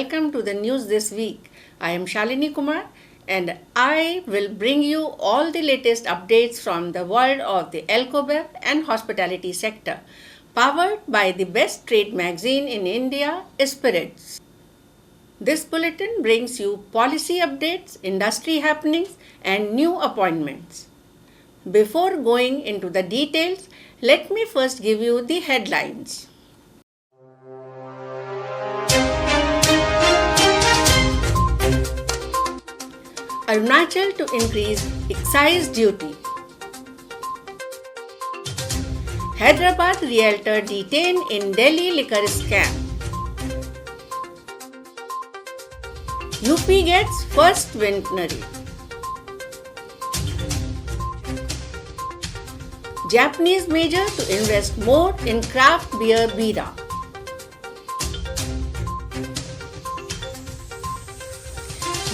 welcome to the news this week. I am Shalini Kumar and I will bring you all the latest updates from the world of the alcobev and hospitality sector, powered by the best trade magazine in India, Spiritz. This bulletin brings you policy updates, industry happenings and new appointments. Before going into the details, let me first give you the headlines. Arunachal to increase excise duty. Hyderabad realtor detained in Delhi liquor scam. UP gets first vintnery. Japanese major to invest more in craft beer bira.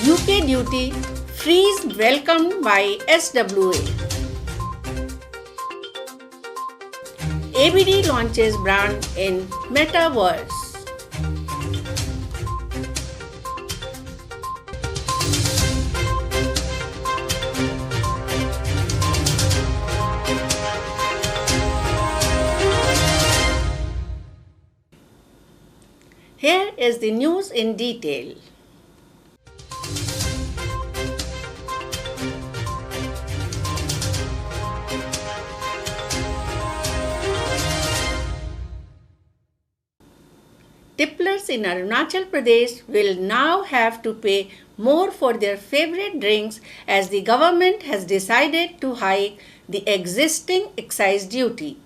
UK duty freeze welcomed by SWA. ABD launches brand in Metaverse. Here is the news in detail. Tipplers in Arunachal Pradesh will now have to pay more for their favorite drinks as the government has decided to hike the existing excise duty.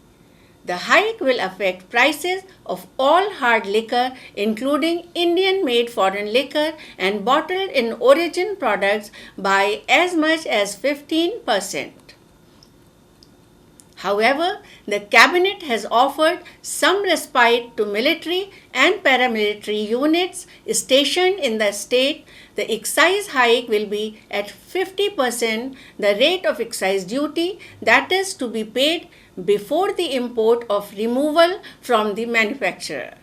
The hike will affect prices of all hard liquor, including Indian-made foreign liquor and bottled-in-origin products, by as much as 15%. However, the cabinet has offered some respite to military and paramilitary units stationed in the state. The excise hike will be at 50% the rate of excise duty that is to be paid before the import of removal from the manufacturer.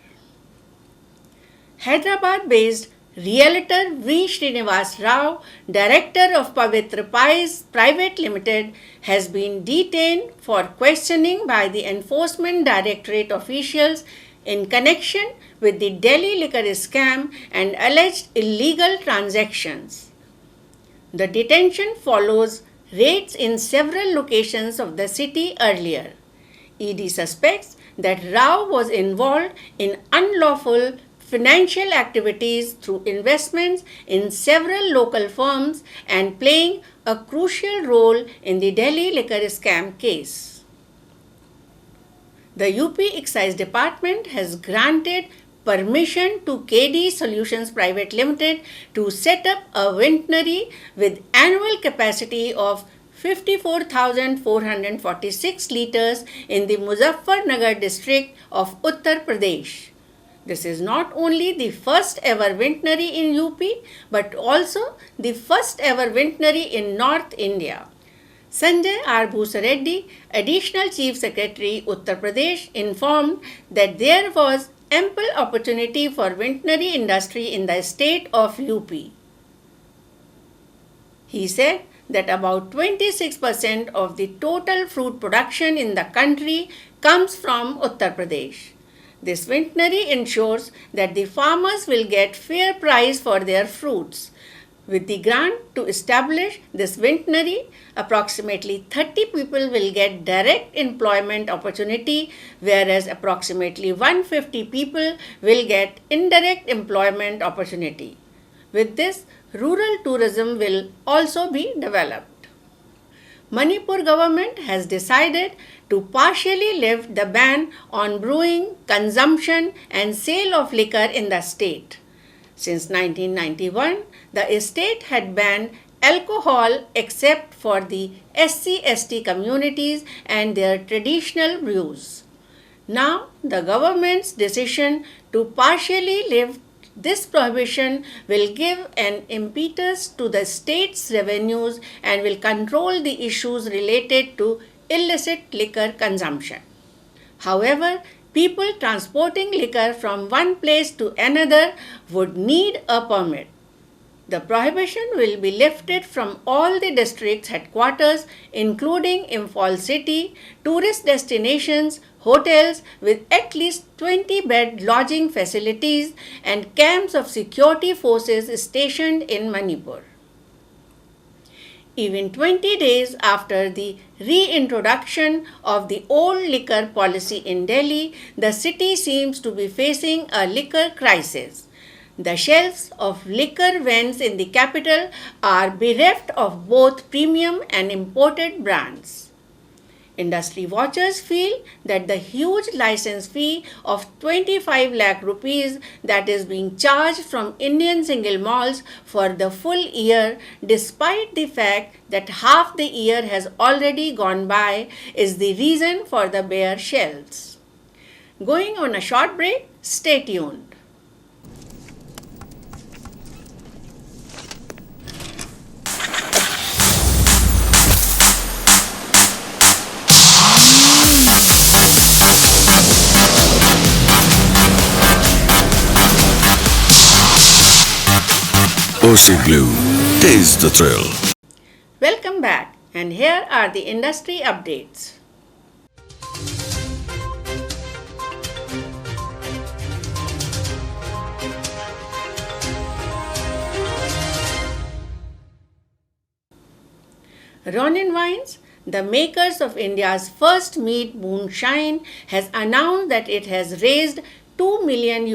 Hyderabad-based realtor V. Srinivas Rao, director of Pavitra Pies Private Limited, has been detained for questioning by the Enforcement Directorate officials in connection with the Delhi liquor scam and alleged illegal transactions. The detention follows raids in several locations of the city earlier. ED suspects that Rao was involved in unlawful financial activities through investments in several local firms and playing a crucial role in the Delhi liquor scam case. The UP Excise Department has granted permission to KD Solutions Private Limited to set up a vintnery with annual capacity of 54,446 litres in the Muzaffarnagar district of Uttar Pradesh. This is not only the first ever vintnery in UP, but also the first ever vintnery in North India. Sanjay R. Bhusareddy, Additional Chief Secretary, Uttar Pradesh, informed that there was ample opportunity for vintnery industry in the state of UP. He said that about 26% of the total fruit production in the country comes from Uttar Pradesh. This vintnery ensures that the farmers will get fair price for their fruits. With the grant to establish this vintnery, approximately 30 people will get direct employment opportunity, whereas approximately 150 people will get indirect employment opportunity. With this, rural tourism will also be developed. Manipur government has decided to partially lift the ban on brewing, consumption and sale of liquor in the state. Since 1991, the state had banned alcohol except for the SC/ST communities and their traditional brews. Now, the government's decision to partially lift this prohibition will give an impetus to the state's revenues and will control the issues related to illicit liquor consumption. However, People transporting liquor from one place to another would need a permit. The prohibition will be lifted from all the district's headquarters, including Imphal city, tourist destinations, hotels with at least 20-bed lodging facilities, and camps of security forces stationed in Manipur. Even 20 days after the reintroduction of the old liquor policy in Delhi, the city seems to be facing a liquor crisis. The shelves of liquor vents in the capital are bereft of both premium and imported brands. Industry watchers feel that the huge license fee of 25 lakh rupees that is being charged from Indian single malls for the full year, despite the fact that half the year has already gone by, is the reason for the bare shelves. Going on a short break, stay tuned. OC Glue. Taste the thrill. Welcome back, and here are the industry updates. Ronin Wines, the makers of India's first mead moonshine, has announced that it has raised $2 million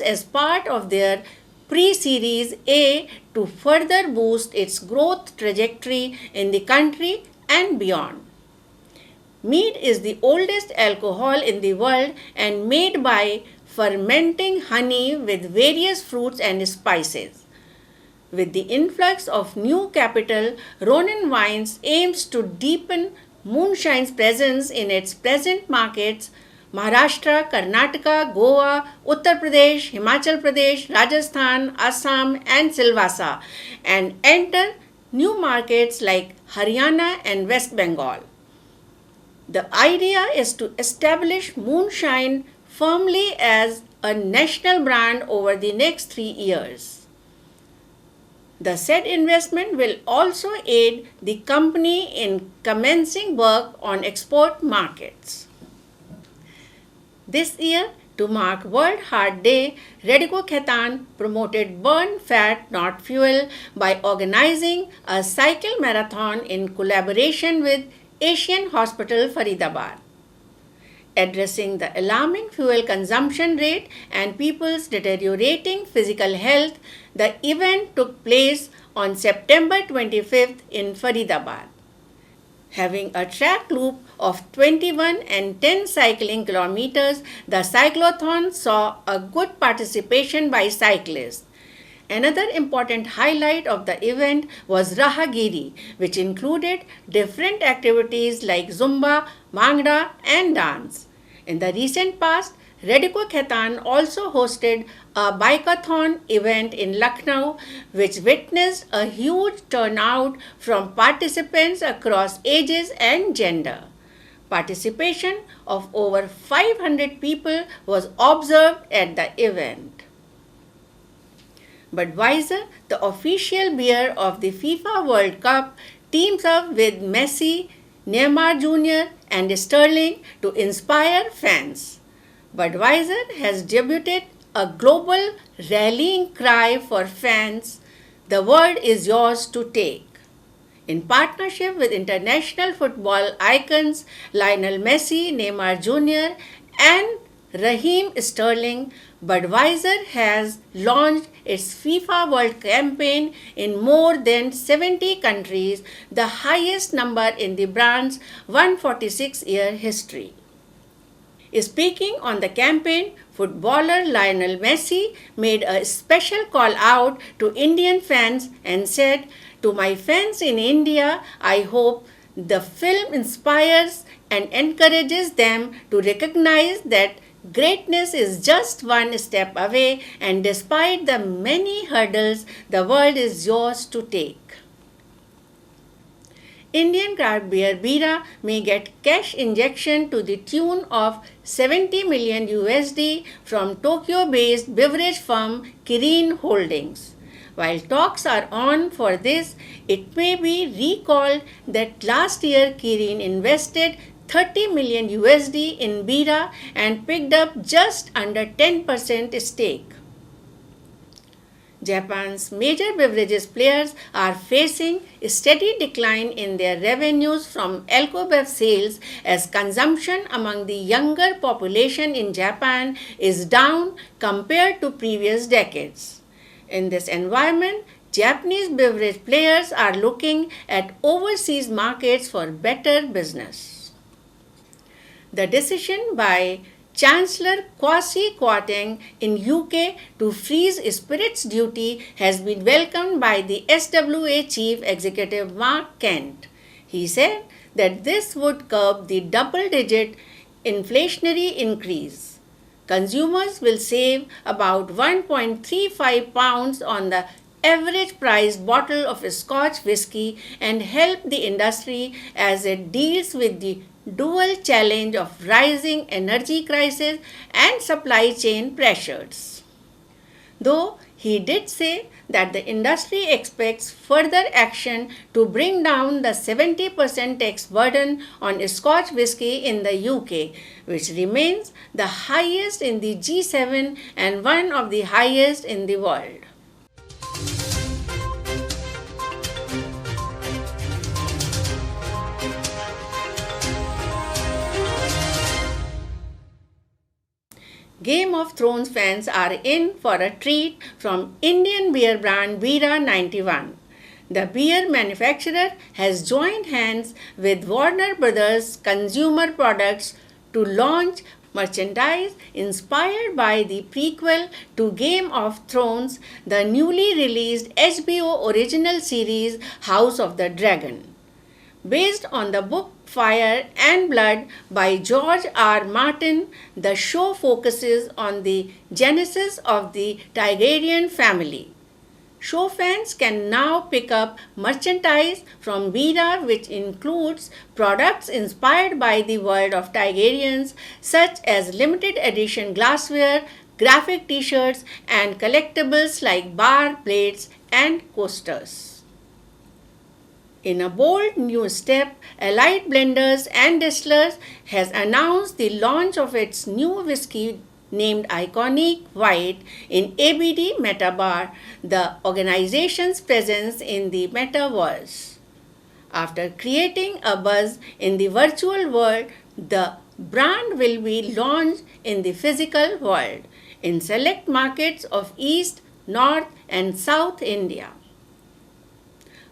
as part of their pre-Series A to further boost its growth trajectory in the country and beyond. Mead is the oldest alcohol in the world and made by fermenting honey with various fruits and spices. With the influx of new capital, Ronin Wines aims to deepen moonshine's presence in its present markets Maharashtra, Karnataka, Goa, Uttar Pradesh, Himachal Pradesh, Rajasthan, Assam and Silvassa, and enter new markets like Haryana and West Bengal. The idea is to establish moonshine firmly as a national brand over the next 3 years. The said investment will also aid the company in commencing work on export markets. This year, to mark World Heart Day, Radico Khaitan promoted Burn Fat Not Fuel by organizing a cycle marathon in collaboration with Asian Hospital Faridabad. Addressing the alarming fuel consumption rate and people's deteriorating physical health, the event took place on September 25th in Faridabad. Having a track loop of 21 and 10 cycling kilometers, the cyclothon saw a good participation by cyclists. Another important highlight of the event was Rahagiri, which included different activities like Zumba, Bhangra and dance. In the recent past, Radico Khaitan also hosted a bikeathon event in Lucknow, which witnessed a huge turnout from participants across ages and gender. Participation of over 500 people was observed at the event. Budweiser, the official beer of the FIFA World Cup, teams up with Messi, Neymar Jr. and Sterling to inspire fans. Budweiser has debuted a global rallying cry for fans, "The world is yours to take." In partnership with international football icons Lionel Messi, Neymar Jr. and Raheem Sterling, Budweiser has launched its FIFA World campaign in more than 70 countries, the highest number in the brand's 146-year history. Speaking on the campaign, footballer Lionel Messi made a special call out to Indian fans and said, "To my fans in India, I hope the film inspires and encourages them to recognize that greatness is just one step away, and despite the many hurdles, the world is yours to take." Indian craft beer Bira may get cash injection to the tune of 70 million USD from Tokyo-based beverage firm Kirin Holdings. While talks are on for this, it may be recalled that last year Kirin invested 30 million USD in Bira and picked up just under 10% stake. Japan's major beverages players are facing a steady decline in their revenues from alcobev sales as consumption among the younger population in Japan is down compared to previous decades. In this environment, Japanese beverage players are looking at overseas markets for better business. The decision by Chancellor Kwasi Kwarteng in UK to freeze Spiritz duty has been welcomed by the SWA Chief Executive Mark Kent. He said that this would curb the double-digit inflationary increase. Consumers will save about 1.35 pounds on the average priced bottle of Scotch whisky and help the industry as it deals with the dual challenge of rising energy crisis and supply chain pressures. Though he did say that the industry expects further action to bring down the 70% tax burden on Scotch whisky in the UK, which remains the highest in the G7 and one of the highest in the world. Game of Thrones fans are in for a treat from Indian beer brand Bira 91. The beer manufacturer has joined hands with Warner Brothers Consumer Products to launch merchandise inspired by the prequel to Game of Thrones, the newly released HBO original series House of the Dragon. Based on the book Fire and Blood by George R. Martin, the show focuses on the genesis of the Targaryen family. Show fans can now pick up merchandise from Bira, which includes products inspired by the world of Targaryens, such as limited edition glassware, graphic t-shirts, and collectibles like bar plates and coasters. In a bold new step, Allied Blenders and Distillers has announced the launch of its new whiskey named Iconic White in ABD Metabar, the organization's presence in the metaverse. After creating a buzz in the virtual world, the brand will be launched in the physical world in select markets of East, North, and South India.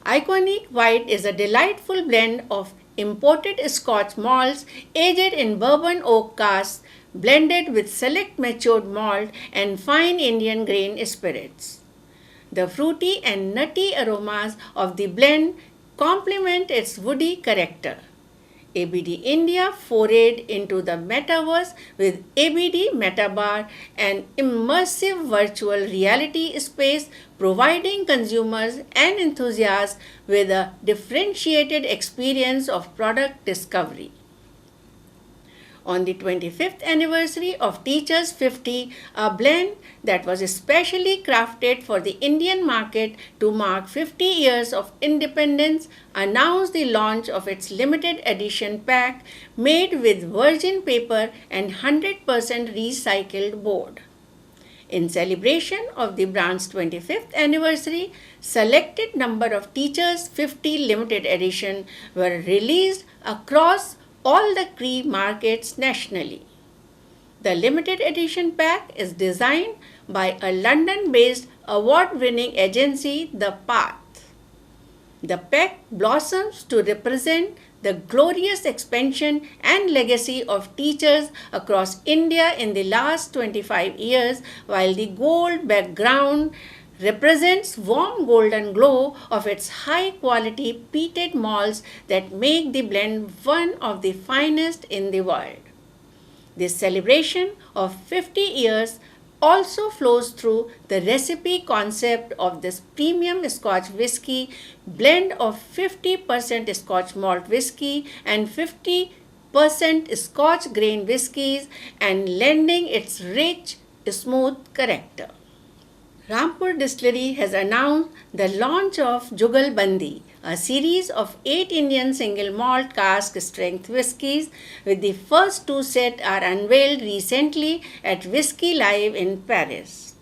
Iconic White is a delightful blend of imported Scotch malts aged in bourbon oak casks, blended with select matured malt and fine Indian grain spirits. The fruity and nutty aromas of the blend complement its woody character. ABD India forayed into the metaverse with ABD Metabar, an immersive virtual reality space providing consumers and enthusiasts with a differentiated experience of product discovery. On the 25th anniversary of Teachers 50, a blend that was especially crafted for the Indian market to mark 50 years of independence announced the launch of its limited edition pack made with virgin paper and 100% recycled board. In celebration of the brand's 25th anniversary, selected number of Teachers 50 limited edition were released across all the key markets nationally. The limited edition pack is designed by a London-based award-winning agency, The Path. The pack blossoms to represent the glorious expansion and legacy of teachers across India in the last 25 years, while the gold background represents warm golden glow of its high quality peated malts that make the blend one of the finest in the world. This celebration of 50 years also flows through the recipe concept of this premium Scotch whisky blend of 50% Scotch malt whisky and 50% Scotch grain whiskies and lending its rich, smooth character. Rampur Distillery has announced the launch of Jugal Bandi, a series of 8 Indian single malt cask strength whiskies, with the first 2 sets are unveiled recently at Whisky Live in Paris.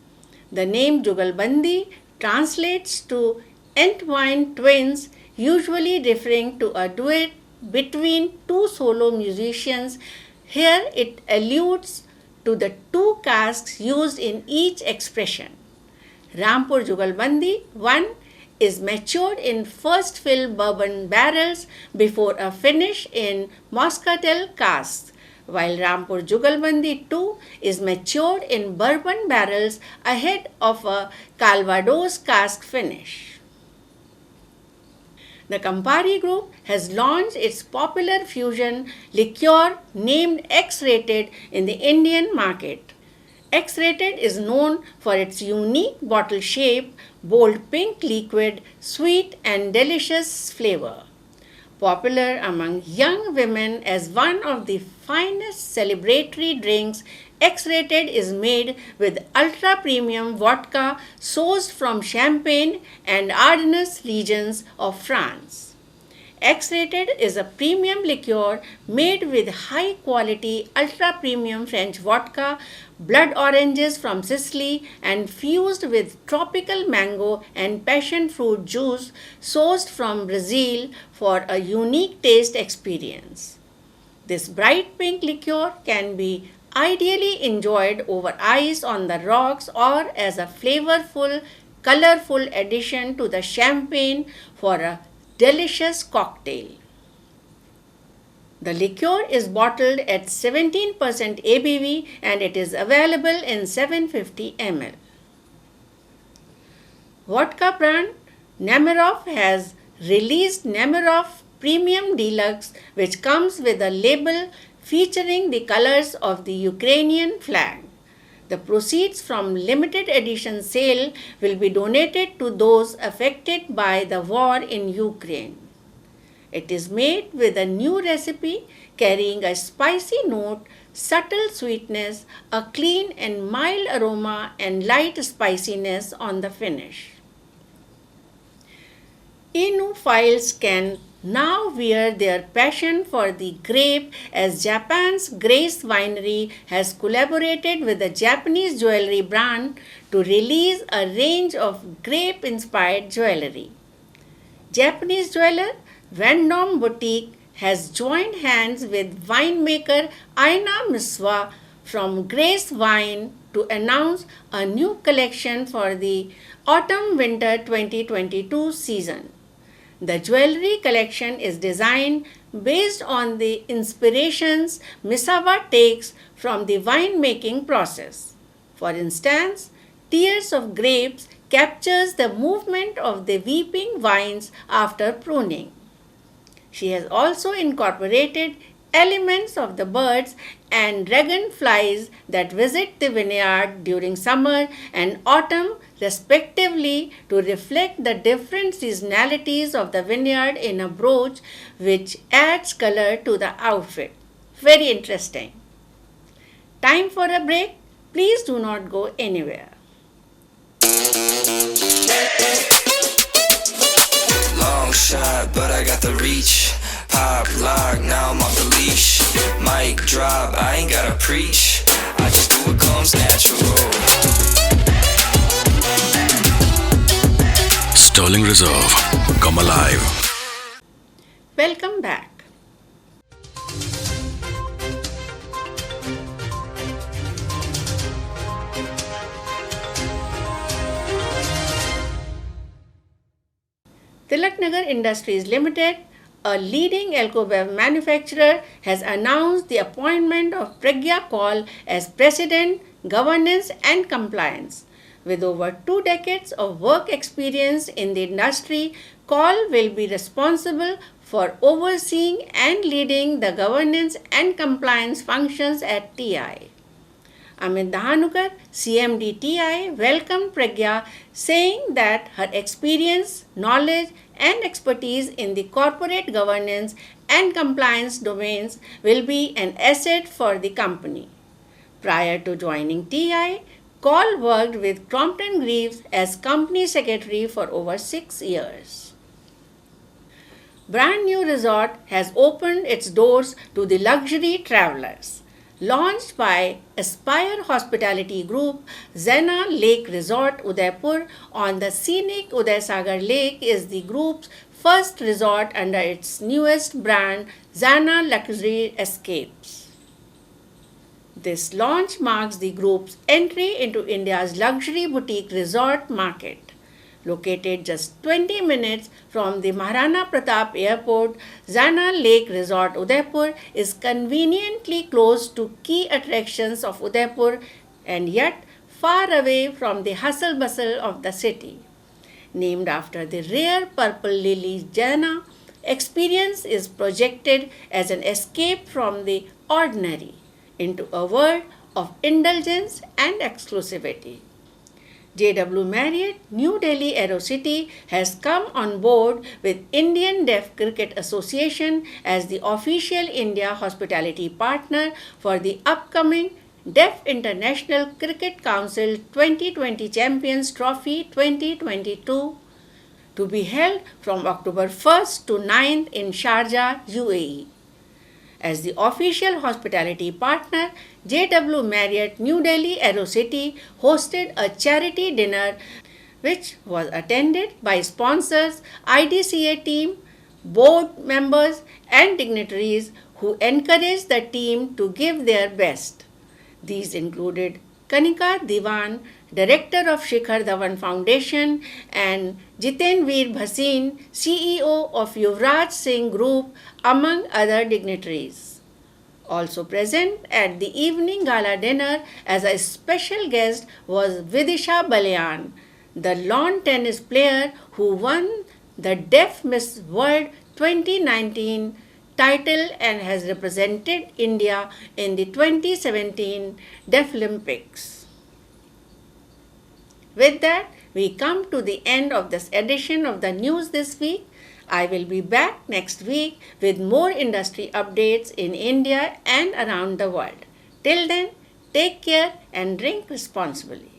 The name Jugal Bandi translates to entwined twins, usually referring to a duet between 2 solo musicians. Here it alludes to the 2 casks used in each expression. Rampur Jugalbandi 1 is matured in first fill bourbon barrels before a finish in muscatel casks, while Rampur Jugalbandi 2 is matured in bourbon barrels ahead of a Calvados cask finish. The Campari Group has launched its popular fusion liqueur named X-Rated in the Indian market. X-Rated is known for its unique bottle shape, bold pink liquid, sweet and delicious flavor. Popular among young women as one of the finest celebratory drinks, X-Rated is made with ultra-premium vodka sourced from Champagne and Ardennes regions of France. X-Rated is a premium liqueur made with high-quality, ultra-premium French vodka, blood oranges from Sicily, and fused with tropical mango and passion fruit juice sourced from Brazil for a unique taste experience. This bright pink liqueur can be ideally enjoyed over ice on the rocks or as a flavorful, colorful addition to the champagne for a delicious cocktail. The liqueur is bottled at 17% ABV and it is available in 750 ml. Vodka brand Nemiroff has released Nemiroff Premium Deluxe, which comes with a label featuring the colors of the Ukrainian flag. The proceeds from limited edition sale will be donated to those affected by the war in Ukraine. It is made with a new recipe carrying a spicy note, subtle sweetness, a clean and mild aroma, and light spiciness on the finish. Enophiles can now wear their passion for the grape as Japan's Grace Winery has collaborated with a Japanese jewelry brand to release a range of grape-inspired jewelry. Japanese jeweler Vendome Boutique has joined hands with winemaker Aina Miswa from Grace Wine to announce a new collection for the autumn-winter 2022 season. The jewelry collection is designed based on the inspirations Misawa takes from the winemaking process. For instance, Tears of Grapes captures the movement of the weeping vines after pruning. She has also incorporated elements of the birds and dragonflies that visit the vineyard during summer and autumn respectively to reflect the different seasonalities of the vineyard in a brooch which adds color to the outfit. Very interesting. Time for a break. Please do not go anywhere. Long shot, but I got the reach. Pop, lock, now I'm off the leash. Mic drop, I ain't gotta preach. I just do what comes natural. Sterling Reserve. Come alive. Welcome back. Tilaknagar Industries Limited, a leading alcohol manufacturer, has announced the appointment of Pragya Kaul as President, Governance and Compliance. With over 2 decades of work experience in the industry, Kaul will be responsible for overseeing and leading the governance and compliance functions at TI. Amit Dhanuka, CMD TI, welcomed Pragya, saying that her experience, knowledge, and expertise in the corporate governance and compliance domains will be an asset for the company. Prior to joining TI, Kaul worked with Crompton Greaves as company secretary for over 6 years. Brand new resort has opened its doors to the luxury travelers. Launched by Aspire Hospitality Group, Zena Lake Resort Udaipur on the scenic Udaisagar Lake is the group's first resort under its newest brand, Zena Luxury Escapes. This launch marks the group's entry into India's luxury boutique resort market. Located just 20 minutes from the Maharana Pratap Airport, Zana Lake Resort Udaipur is conveniently close to key attractions of Udaipur and yet far away from the hustle bustle of the city. Named after the rare purple lily Jana, experience is projected as an escape from the ordinary into a world of indulgence and exclusivity. JW Marriott New Delhi AeroCity has come on board with Indian Deaf Cricket Association as the official India hospitality partner for the upcoming Deaf International Cricket Council 2020 Champions Trophy 2022 to be held from October 1st to 9th in Sharjah, UAE. As the official hospitality partner, JW Marriott New Delhi AeroCity hosted a charity dinner which was attended by sponsors, IDCA team, board members and dignitaries who encouraged the team to give their best. These included Kanika Diwan, Director of Shikhar Dhawan Foundation, and Jitenveer Bhasin, CEO of Yuvraj Singh Group, among other dignitaries. Also present at the evening gala dinner as a special guest was Vidisha Balyan, the lawn tennis player who won the Deaf Miss World 2019 title and has represented India in the 2017 Deaflympics. With that, we come to the end of this edition of the news this week. I will be back next week with more industry updates in India and around the world. Till then, take care and drink responsibly.